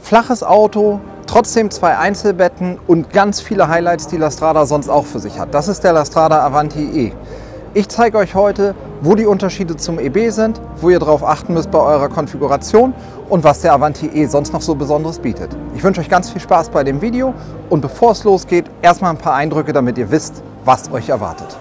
Flaches Auto, trotzdem 2 Einzelbetten und ganz viele Highlights, die Lastrada sonst auch für sich hat. Das ist der Lastrada Avanti E. Ich zeige euch heute, wo die Unterschiede zum EB sind, wo ihr darauf achten müsst bei eurer Konfiguration und was der Avanti E sonst noch so Besonderes bietet. Ich wünsche euch ganz viel Spaß bei dem Video und bevor es losgeht, erstmal ein paar Eindrücke, damit ihr wisst, was euch erwartet.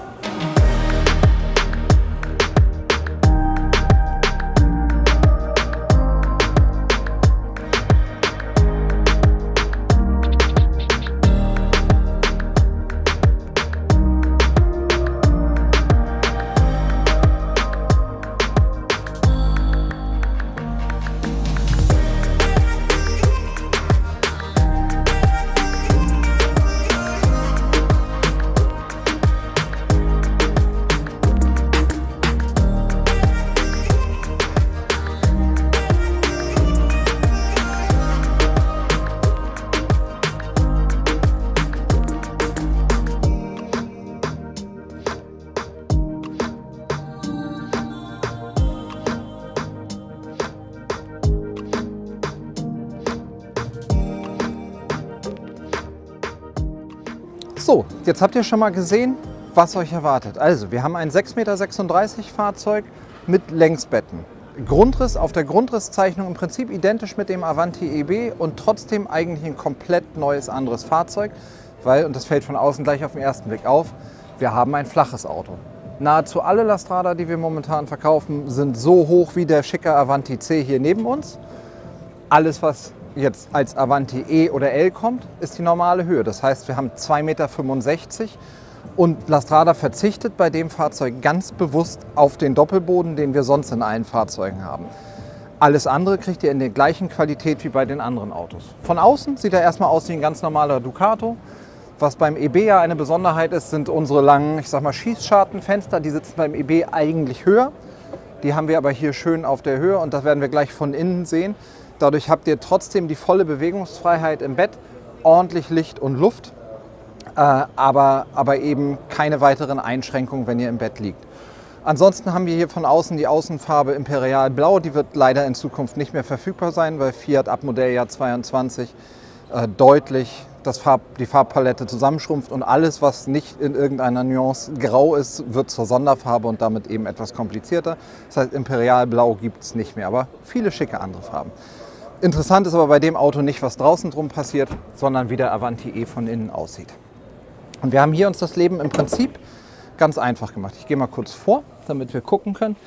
So, jetzt habt ihr schon mal gesehen, was euch erwartet. Also, wir haben ein 6,36 Meter Fahrzeug mit Längsbetten. Grundriss auf der Grundrisszeichnung im Prinzip identisch mit dem Avanti EB und trotzdem eigentlich ein komplett neues, anderes Fahrzeug, weil, und das fällt von außen gleich auf den ersten Blick auf, wir haben ein flaches Auto. Nahezu alle Lastrada, die wir momentan verkaufen, sind so hoch wie der schicke Avanti C hier neben uns. Alles, was jetzt als Avanti E oder L kommt, ist die normale Höhe. Das heißt, wir haben 2,65 Meter und Lastrada verzichtet bei dem Fahrzeug ganz bewusst auf den Doppelboden, den wir sonst in allen Fahrzeugen haben. Alles andere kriegt ihr in der gleichen Qualität wie bei den anderen Autos. Von außen sieht er erstmal aus wie ein ganz normaler Ducato. Was beim EB ja eine Besonderheit ist, sind unsere langen, ich sag mal, Schießschartenfenster. Die sitzen beim EB eigentlich höher. Die haben wir aber hier schön auf der Höhe und das werden wir gleich von innen sehen. Dadurch habt ihr trotzdem die volle Bewegungsfreiheit im Bett, ordentlich Licht und Luft, aber eben keine weiteren Einschränkungen, wenn ihr im Bett liegt. Ansonsten haben wir hier von außen die Außenfarbe Imperial Blau. Die wird leider in Zukunft nicht mehr verfügbar sein, weil Fiat ab Modelljahr 22 deutlich die Farbpalette zusammenschrumpft und alles, was nicht in irgendeiner Nuance grau ist, wird zur Sonderfarbe und damit eben etwas komplizierter. Das heißt, Imperial Blau gibt es nicht mehr, aber viele schicke andere Farben. Interessant ist aber bei dem Auto nicht, was draußen drum passiert, sondern wie der Avanti E von innen aussieht. Und wir haben hier uns das Leben im Prinzip ganz einfach gemacht. Ich gehe mal kurz vor, damit wir gucken können.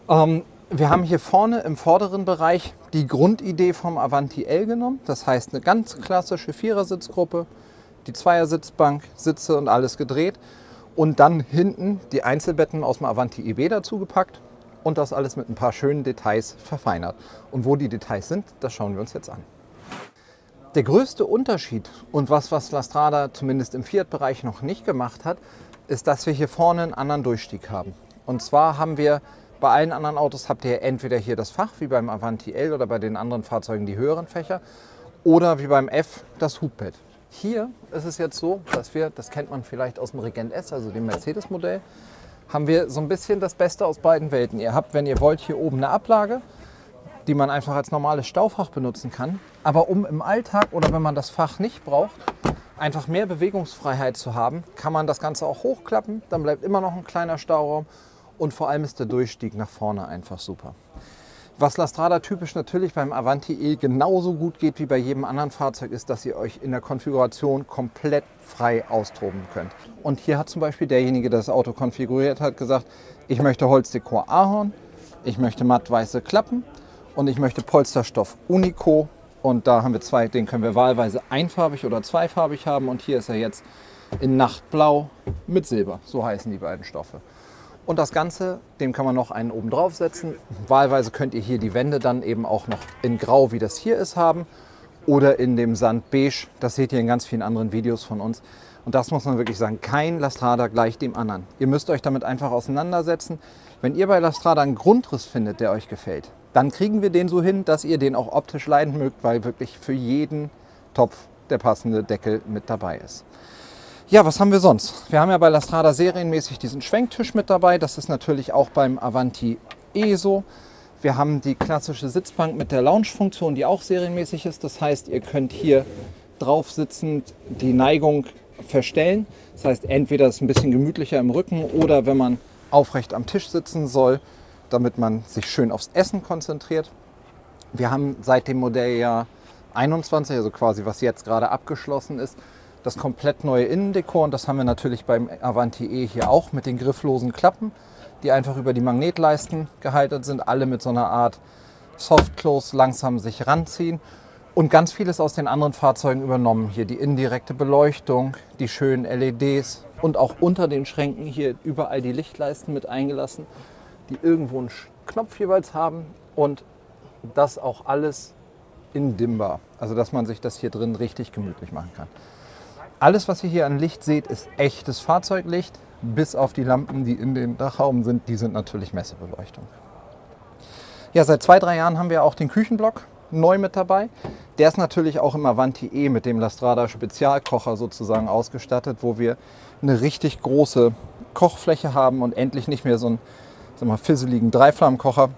Wir haben hier vorne im vorderen Bereich die Grundidee vom Avanti L genommen. Das heißt eine ganz klassische Vierersitzgruppe, die Zweiersitzbank, Sitze und alles gedreht. Und dann hinten die Einzelbetten aus dem Avanti EB dazu gepackt. Und das alles mit ein paar schönen Details verfeinert. Und wo die Details sind, das schauen wir uns jetzt an. Der größte Unterschied und was Lastrada zumindest im Fiat-Bereich noch nicht gemacht hat, ist, dass wir hier vorne einen anderen Durchstieg haben. Und zwar haben wir bei allen anderen Autos habt ihr entweder hier das Fach, wie beim Avanti L oder bei den anderen Fahrzeugen die höheren Fächer, oder wie beim F das Hubbett. Hier ist es jetzt so, dass wir, das kennt man vielleicht aus dem Regent S, also dem Mercedes-Modell, haben wir so ein bisschen das Beste aus beiden Welten. Ihr habt, wenn ihr wollt, hier oben eine Ablage, die man einfach als normales Staufach benutzen kann. Aber um im Alltag oder wenn man das Fach nicht braucht, einfach mehr Bewegungsfreiheit zu haben, kann man das Ganze auch hochklappen. Dann bleibt immer noch ein kleiner Stauraum und vor allem ist der Durchstieg nach vorne einfach super. Was Lastrada typisch natürlich beim Avanti E genauso gut geht wie bei jedem anderen Fahrzeug ist, dass ihr euch in der Konfiguration komplett frei austoben könnt. Und hier hat zum Beispiel derjenige, der das Auto konfiguriert hat, gesagt, ich möchte Holzdekor Ahorn, ich möchte mattweiße Klappen und ich möchte Polsterstoff Unico. Und da haben wir zwei, den können wir wahlweise einfarbig oder zweifarbig haben. Und hier ist er jetzt in Nachtblau mit Silber, so heißen die beiden Stoffe. Und das Ganze, dem kann man noch einen oben drauf setzen. Wahlweise könnt ihr hier die Wände dann eben auch noch in Grau, wie das hier ist, haben. Oder in dem Sandbeige. Das seht ihr in ganz vielen anderen Videos von uns. Und das muss man wirklich sagen, kein Lastrada gleich dem anderen. Ihr müsst euch damit einfach auseinandersetzen. Wenn ihr bei Lastrada einen Grundriss findet, der euch gefällt, dann kriegen wir den so hin, dass ihr den auch optisch leiden mögt, weil wirklich für jeden Topf der passende Deckel mit dabei ist. Ja, was haben wir sonst? Wir haben ja bei Lastrada serienmäßig diesen Schwenktisch mit dabei. Das ist natürlich auch beim Avanti E so. Wir haben die klassische Sitzbank mit der Lounge-Funktion, die auch serienmäßig ist. Das heißt, ihr könnt hier drauf sitzend die Neigung verstellen. Das heißt, entweder ist es ein bisschen gemütlicher im Rücken oder wenn man aufrecht am Tisch sitzen soll, damit man sich schön aufs Essen konzentriert. Wir haben seit dem Modelljahr 21, also quasi was jetzt gerade abgeschlossen ist, das komplett neue Innendekor. Und das haben wir natürlich beim Avanti E hier auch mit den grifflosen Klappen, die einfach über die Magnetleisten gehalten sind, alle mit so einer Art Soft Close langsam sich ranziehen. Und ganz vieles aus den anderen Fahrzeugen übernommen. Hier die indirekte Beleuchtung, die schönen LEDs und auch unter den Schränken hier überall die Lichtleisten mit eingelassen, die irgendwo einen Knopf jeweils haben und das auch alles in dimmbar. Also dass man sich das hier drin richtig gemütlich machen kann. Alles, was ihr hier an Licht seht, ist echtes Fahrzeuglicht, bis auf die Lampen, die in den Dachraum sind, die sind natürlich Messebeleuchtung. Ja, seit 2-3 Jahren haben wir auch den Küchenblock neu mit dabei. Der ist natürlich auch im Avanti E mit dem Lastrada Spezialkocher sozusagen ausgestattet, wo wir eine richtig große Kochfläche haben und endlich nicht mehr so einen, sagen wir mal, fizzeligen Dreiflammenkocher,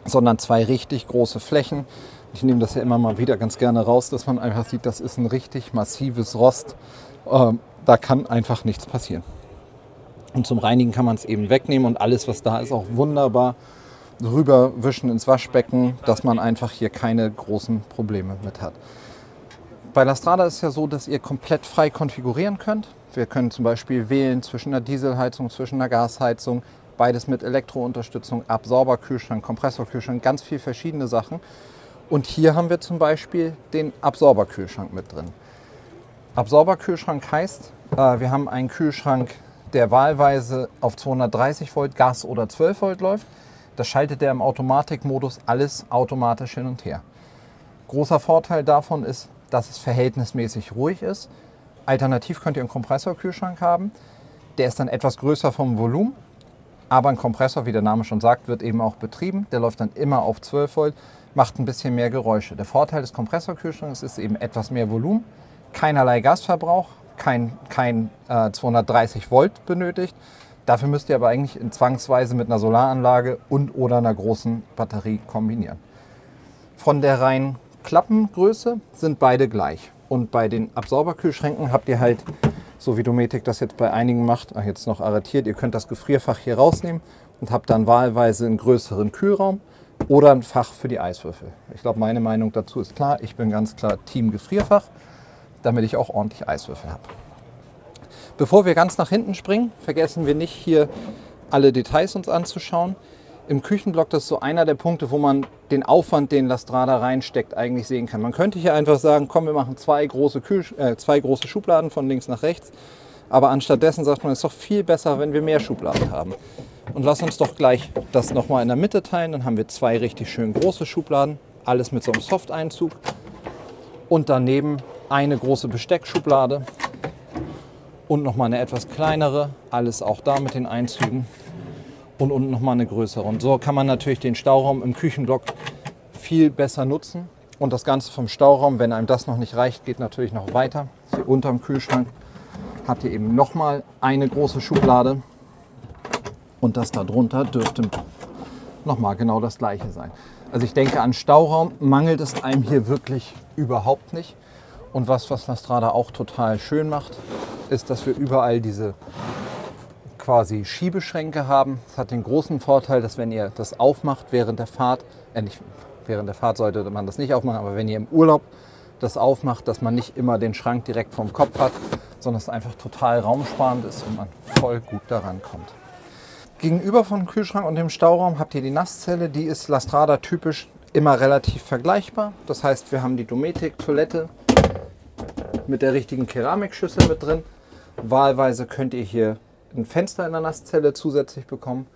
sondern 2 richtig große Flächen. Ich nehme das ja immer mal wieder ganz gerne raus, dass man einfach sieht, das ist ein richtig massives Rost. Da kann einfach nichts passieren. Und zum Reinigen kann man es eben wegnehmen und alles, was da ist, auch wunderbar rüberwischen ins Waschbecken, dass man einfach hier keine großen Probleme mit hat. Bei Lastrada ist es ja so, dass ihr komplett frei konfigurieren könnt. Wir können zum Beispiel wählen zwischen einer Dieselheizung, zwischen einer Gasheizung, beides mit Elektrounterstützung, Absorberkühlschrank, Kompressorkühlschrank, ganz viele verschiedene Sachen. Und hier haben wir zum Beispiel den Absorberkühlschrank mit drin. Absorberkühlschrank heißt, wir haben einen Kühlschrank, der wahlweise auf 230 Volt Gas oder 12 Volt läuft. Das schaltet er im Automatikmodus alles automatisch hin und her. Großer Vorteil davon ist, dass es verhältnismäßig ruhig ist. Alternativ könnt ihr einen Kompressorkühlschrank haben. Der ist dann etwas größer vom Volumen, aber ein Kompressor, wie der Name schon sagt, wird eben auch betrieben. Der läuft dann immer auf 12 Volt, macht ein bisschen mehr Geräusche. Der Vorteil des Kompressorkühlschranks ist eben etwas mehr Volumen, keinerlei Gasverbrauch, kein 230 Volt benötigt. Dafür müsst ihr aber eigentlich zwangsweise mit einer Solaranlage und oder einer großen Batterie kombinieren. Von der reinen Klappengröße sind beide gleich. Und bei den Absorberkühlschränken habt ihr halt, so wie Dometic das jetzt bei einigen macht, jetzt noch arretiert, ihr könnt das Gefrierfach hier rausnehmen und habt dann wahlweise einen größeren Kühlraum oder ein Fach für die Eiswürfel. Ich glaube, meine Meinung dazu ist klar. Ich bin ganz klar Team Gefrierfach, damit ich auch ordentlich Eiswürfel habe. Bevor wir ganz nach hinten springen, vergessen wir nicht, hier alle Details uns anzuschauen. Im Küchenblock, das ist so einer der Punkte, wo man den Aufwand, den Lastrada reinsteckt, eigentlich sehen kann. Man könnte hier einfach sagen, komm, wir machen zwei große Schubladen von links nach rechts. Aber anstattdessen sagt man, es ist doch viel besser, wenn wir mehr Schubladen haben. Und lass uns doch gleich das nochmal in der Mitte teilen. Dann haben wir 2 richtig schön große Schubladen, alles mit so einem Soft-Einzug. Und daneben eine große Besteckschublade. Und nochmal eine etwas kleinere, alles auch da mit den Einzügen. Und unten nochmal eine größere. Und so kann man natürlich den Stauraum im Küchenblock viel besser nutzen. Und das Ganze vom Stauraum, wenn einem das noch nicht reicht, geht natürlich noch weiter. Hier unterm Kühlschrank habt ihr eben nochmal eine große Schublade. Und das da drunter dürfte nochmal genau das gleiche sein. Also ich denke, an Stauraum mangelt es einem hier wirklich überhaupt nicht. Und was Lastrada auch total schön macht, ist, dass wir überall diese quasi Schiebeschränke haben. Das hat den großen Vorteil, dass wenn ihr das aufmacht während der Fahrt, nicht während der Fahrt sollte man das nicht aufmachen, aber wenn ihr im Urlaub das aufmacht, dass man nicht immer den Schrank direkt vorm Kopf hat, sondern es einfach total raumsparend ist und man voll gut daran kommt. Gegenüber vom Kühlschrank und dem Stauraum habt ihr die Nasszelle, die ist Lastrada typisch immer relativ vergleichbar. Das heißt, wir haben die Dometic Toilette mit der richtigen Keramikschüssel mit drin. Wahlweise könnt ihr hier ein Fenster in der Nasszelle zusätzlich bekommen.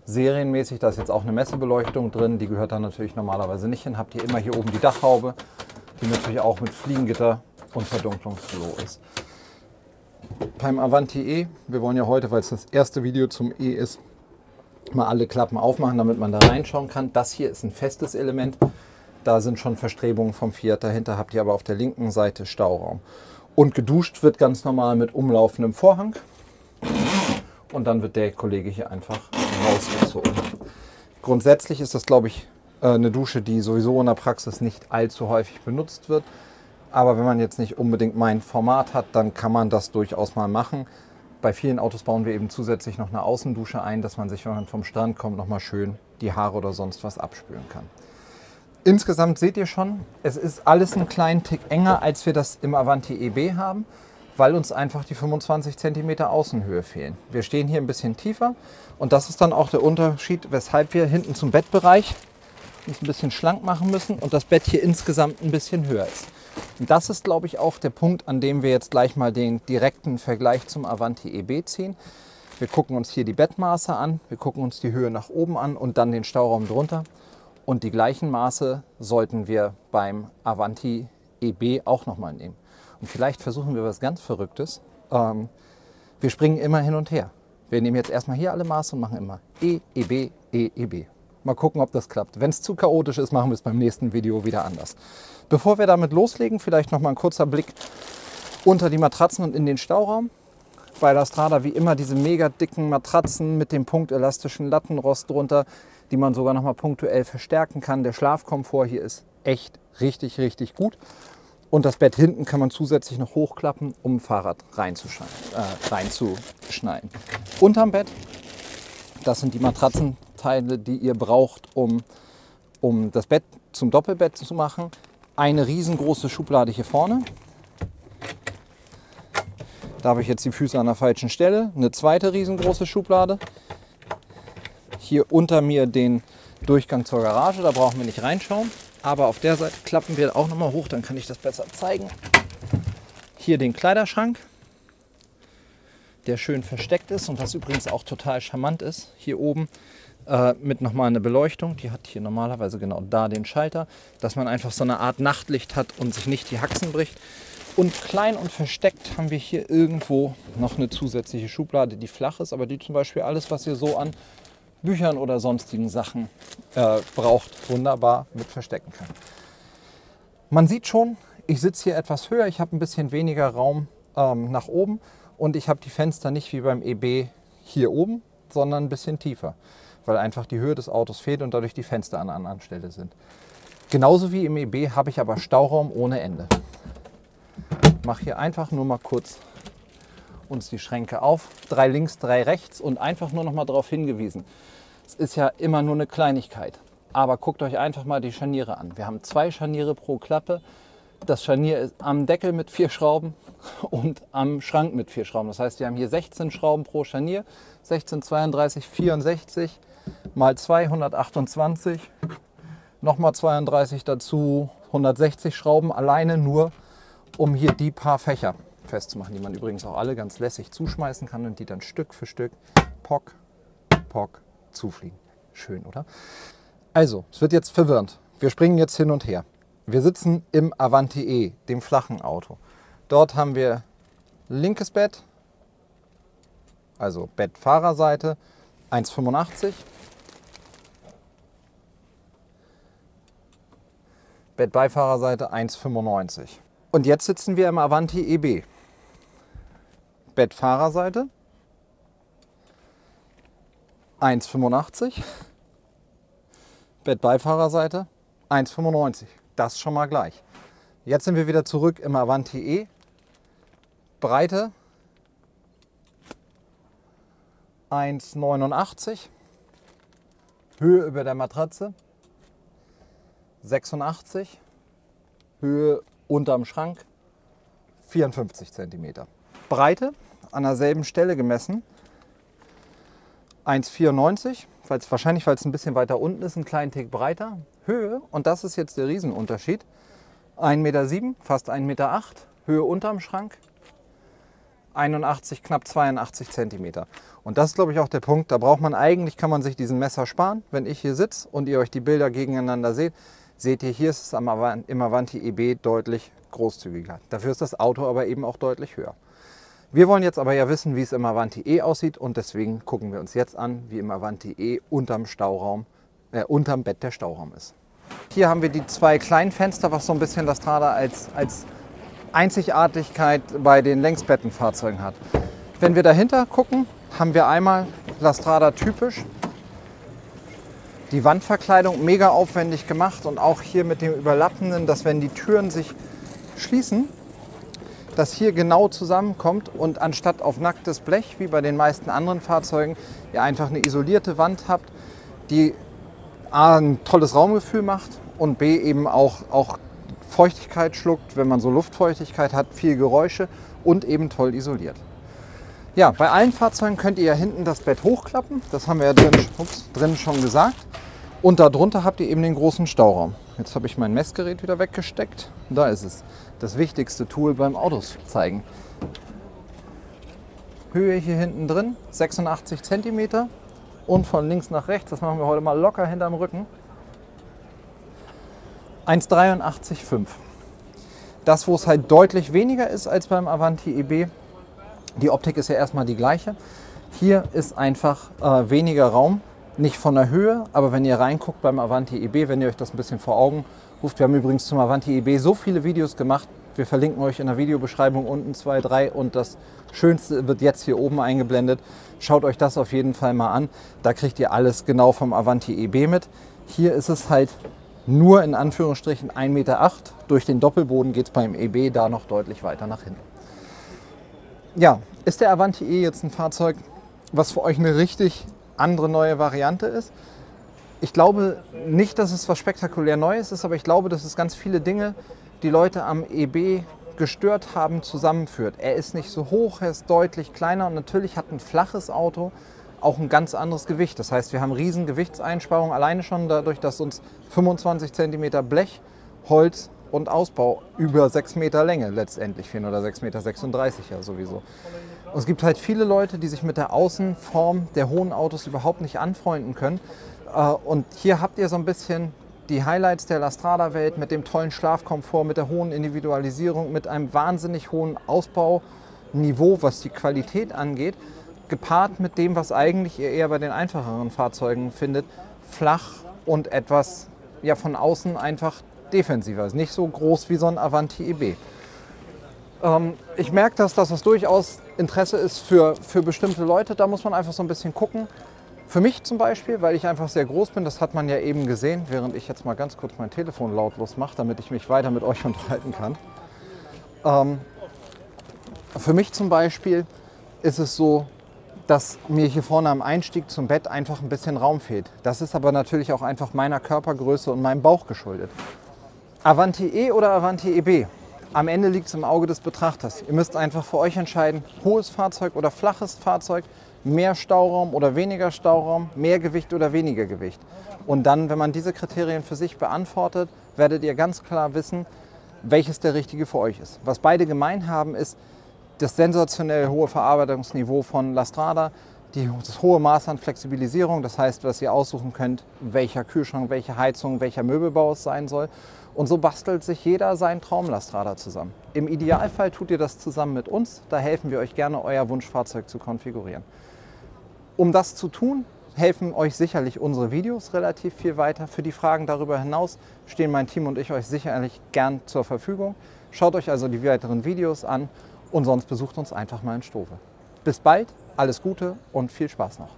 Serienmäßig, da ist jetzt auch eine Messebeleuchtung drin, die gehört da natürlich normalerweise nicht hin. Habt ihr immer hier oben die Dachhaube, die natürlich auch mit Fliegengitter und Verdunklungsbüro ist. Beim Avanti E, wir wollen ja heute, weil es das erste Video zum E ist, mal alle Klappen aufmachen, damit man da reinschauen kann. Das hier ist ein festes Element. Da sind schon Verstrebungen vom Fiat. Dahinter habt ihr aber auf der linken Seite Stauraum. Und geduscht wird ganz normal mit umlaufendem Vorhang. Und dann wird der Kollege hier einfach rausgezogen. Grundsätzlich ist das, glaube ich, eine Dusche, die sowieso in der Praxis nicht allzu häufig benutzt wird. Aber wenn man jetzt nicht unbedingt mein Format hat, dann kann man das durchaus mal machen. Bei vielen Autos bauen wir eben zusätzlich noch eine Außendusche ein, dass man sich, wenn man vom Strand kommt, nochmal schön die Haare oder sonst was abspülen kann. Insgesamt seht ihr schon, es ist alles einen kleinen Tick enger, als wir das im Avanti EB haben, weil uns einfach die 25 cm Außenhöhe fehlen. Wir stehen hier ein bisschen tiefer und das ist dann auch der Unterschied, weshalb wir hinten zum Bettbereich uns ein bisschen schlank machen müssen und das Bett hier insgesamt ein bisschen höher ist. Und das ist, glaube ich, auch der Punkt, an dem wir jetzt gleich mal den direkten Vergleich zum Avanti EB ziehen. Wir gucken uns hier die Bettmaße an, wir gucken uns die Höhe nach oben an und dann den Stauraum drunter. Und die gleichen Maße sollten wir beim Avanti EB auch nochmal nehmen. Und vielleicht versuchen wir was ganz Verrücktes. Wir springen immer hin und her. Wir nehmen jetzt erstmal hier alle Maße und machen immer EB, EB. Mal gucken, ob das klappt. Wenn es zu chaotisch ist, machen wir es beim nächsten Video wieder anders. Bevor wir damit loslegen, vielleicht noch mal ein kurzer Blick unter die Matratzen und in den Stauraum. Bei der Strada wie immer diese mega dicken Matratzen mit dem punktelastischen Lattenrost drunter, die man sogar noch mal punktuell verstärken kann. Der Schlafkomfort hier ist echt richtig, richtig gut. Und das Bett hinten kann man zusätzlich noch hochklappen, um ein Fahrrad reinzuschneiden. Unterm Bett, das sind die Matratzenteile, die ihr braucht, um das Bett zum Doppelbett zu machen. Eine riesengroße Schublade hier vorne. Da habe ich jetzt die Füße an der falschen Stelle. Eine zweite riesengroße Schublade. Hier unter mir den Durchgang zur Garage, da brauchen wir nicht reinschauen. Aber auf der Seite klappen wir auch nochmal hoch, dann kann ich das besser zeigen. Hier den Kleiderschrank, der schön versteckt ist und was übrigens auch total charmant ist. Hier oben mit nochmal eine Beleuchtung. Die hat hier normalerweise genau da den Schalter, dass man einfach so eine Art Nachtlicht hat und sich nicht die Haxen bricht. Und klein und versteckt haben wir hier irgendwo noch eine zusätzliche Schublade, die flach ist, aber die zum Beispiel alles, was ihr so an Büchern oder sonstigen Sachen braucht, wunderbar mit verstecken kann. Man sieht schon, ich sitze hier etwas höher, ich habe ein bisschen weniger Raum nach oben und ich habe die Fenster nicht wie beim EB hier oben, sondern ein bisschen tiefer, weil einfach die Höhe des Autos fehlt und dadurch die Fenster an einer anderen Stelle sind. Genauso wie im EB habe ich aber Stauraum ohne Ende. Ich mache hier einfach nur mal kurz uns die Schränke auf, 3 links, 3 rechts und einfach nur noch mal darauf hingewiesen. Es ist ja immer nur eine Kleinigkeit, aber guckt euch einfach mal die Scharniere an. Wir haben 2 Scharniere pro Klappe. Das Scharnier ist am Deckel mit 4 Schrauben und am Schrank mit 4 Schrauben. Das heißt, wir haben hier 16 Schrauben pro Scharnier, 16, 32, 64 mal 2, 128, nochmal 32 dazu, 160 Schrauben alleine nur, um hier die paar Fächer festzumachen, die man übrigens auch alle ganz lässig zuschmeißen kann und die dann Stück für Stück pock, pock zufliegen. Schön, oder? Also, es wird jetzt verwirrend. Wir springen jetzt hin und her. Wir sitzen im Avanti E, dem flachen Auto. Dort haben wir linkes Bett, also Bettfahrerseite, 1,85. Bettbeifahrerseite 1,95. Und jetzt sitzen wir im Avanti EB. Bettfahrerseite 1,85. Bettbeifahrerseite 1,95. Das schon mal gleich. Jetzt sind wir wieder zurück im Avanti E. Breite 1,89. Höhe über der Matratze 86. Höhe unterm Schrank 54 cm. Breite an derselben Stelle gemessen 1,94, wahrscheinlich weil es ein bisschen weiter unten ist, einen kleinen Tick breiter. Höhe, und das ist jetzt der Riesenunterschied, 1,7 Meter, fast 1,8 Meter. Höhe unterm Schrank 81, knapp 82 cm. Und das ist, glaube ich, auch der Punkt, da braucht man eigentlich, kann man sich diesen Messer sparen. Wenn ich hier sitze und ihr euch die Bilder gegeneinander seht, seht ihr, hier ist es im Avanti EB deutlich großzügiger. Dafür ist das Auto aber eben auch deutlich höher. Wir wollen jetzt aber ja wissen, wie es im Avanti E aussieht und deswegen gucken wir uns jetzt an, wie im Avanti E unterm Bett der Stauraum ist. Hier haben wir die 2 kleinen Fenster, was so ein bisschen das Strada als Einzigartigkeit bei den Längsbettenfahrzeugen hat. Wenn wir dahinter gucken, haben wir einmal La Strada typisch Die Wandverkleidung mega aufwendig gemacht und auch hier mit dem Überlappenden, dass wenn die Türen sich schließen, das hier genau zusammenkommt und anstatt auf nacktes Blech, wie bei den meisten anderen Fahrzeugen, ihr einfach eine isolierte Wand habt, die A, ein tolles Raumgefühl macht und B, eben auch Feuchtigkeit schluckt, wenn man so Luftfeuchtigkeit hat, viel Geräusche und eben toll isoliert. Ja, bei allen Fahrzeugen könnt ihr ja hinten das Bett hochklappen, das haben wir ja drin schon gesagt. Und darunter habt ihr eben den großen Stauraum. Jetzt habe ich mein Messgerät wieder weggesteckt. Da ist es. Das wichtigste Tool beim Autos zeigen. Höhe hier hinten drin, 86 cm. Und von links nach rechts, das machen wir heute mal locker hinterm Rücken, 1,83,5. Das, wo es halt deutlich weniger ist als beim Avanti EB. Die Optik ist ja erstmal die gleiche. Hier ist einfach weniger Raum. Nicht von der Höhe, aber wenn ihr reinguckt beim Avanti EB, wenn ihr euch das ein bisschen vor Augen ruft, wir haben übrigens zum Avanti EB so viele Videos gemacht, wir verlinken euch in der Videobeschreibung unten 2, 3 und das Schönste wird jetzt hier oben eingeblendet. Schaut euch das auf jeden Fall mal an, da kriegt ihr alles genau vom Avanti EB mit. Hier ist es halt nur in Anführungsstrichen 1,8 Meter, durch den Doppelboden geht es beim EB da noch deutlich weiter nach hinten. Ja, ist der Avanti E jetzt ein Fahrzeug, was für euch eine richtig andere neue Variante ist? Ich glaube nicht, dass es was spektakulär Neues ist, aber ich glaube, dass es ganz viele Dinge, die Leute am EB gestört haben, zusammenführt. Er ist nicht so hoch, er ist deutlich kleiner und natürlich hat ein flaches Auto auch ein ganz anderes Gewicht. Das heißt, wir haben riesen Gewichtseinsparungen, alleine schon dadurch, dass uns 25 cm Blech, Holz und Ausbau über 6 Meter Länge letztendlich fehlen oder 6,36 Meter ja sowieso. Und es gibt halt viele Leute, die sich mit der Außenform der hohen Autos überhaupt nicht anfreunden können. Und hier habt ihr so ein bisschen die Highlights der Lastrada-Welt mit dem tollen Schlafkomfort, mit der hohen Individualisierung, mit einem wahnsinnig hohen Ausbauniveau, was die Qualität angeht, gepaart mit dem, was eigentlich ihr eher bei den einfacheren Fahrzeugen findet, flach und etwas ja, von außen einfach defensiver. Ist nicht so groß wie so ein Avanti EB. Ich merke, dass das durchaus Interesse ist für bestimmte Leute. Da muss man einfach so ein bisschen gucken. Für mich zum Beispiel, weil ich einfach sehr groß bin, das hat man ja eben gesehen, während ich jetzt mal ganz kurz mein Telefon lautlos mache, damit ich mich weiter mit euch unterhalten kann. Für mich zum Beispiel ist es so, dass mir hier vorne am Einstieg zum Bett einfach ein bisschen Raum fehlt. Das ist aber natürlich auch einfach meiner Körpergröße und meinem Bauch geschuldet. Avanti E oder Avanti EB? Am Ende liegt es im Auge des Betrachters. Ihr müsst einfach für euch entscheiden, hohes Fahrzeug oder flaches Fahrzeug, mehr Stauraum oder weniger Stauraum, mehr Gewicht oder weniger Gewicht. Und dann, wenn man diese Kriterien für sich beantwortet, werdet ihr ganz klar wissen, welches der richtige für euch ist. Was beide gemein haben, ist das sensationell hohe Verarbeitungsniveau von Lastrada, das hohe Maß an Flexibilisierung, das heißt, dass ihr aussuchen könnt, welcher Kühlschrank, welche Heizung, welcher Möbelbau es sein soll. Und so bastelt sich jeder seinen Traum-Lastrada zusammen. Im Idealfall tut ihr das zusammen mit uns, da helfen wir euch gerne, euer Wunschfahrzeug zu konfigurieren. Um das zu tun, helfen euch sicherlich unsere Videos relativ viel weiter. Für die Fragen darüber hinaus stehen mein Team und ich euch sicherlich gern zur Verfügung. Schaut euch also die weiteren Videos an und sonst besucht uns einfach mal in Stove. Bis bald, alles Gute und viel Spaß noch.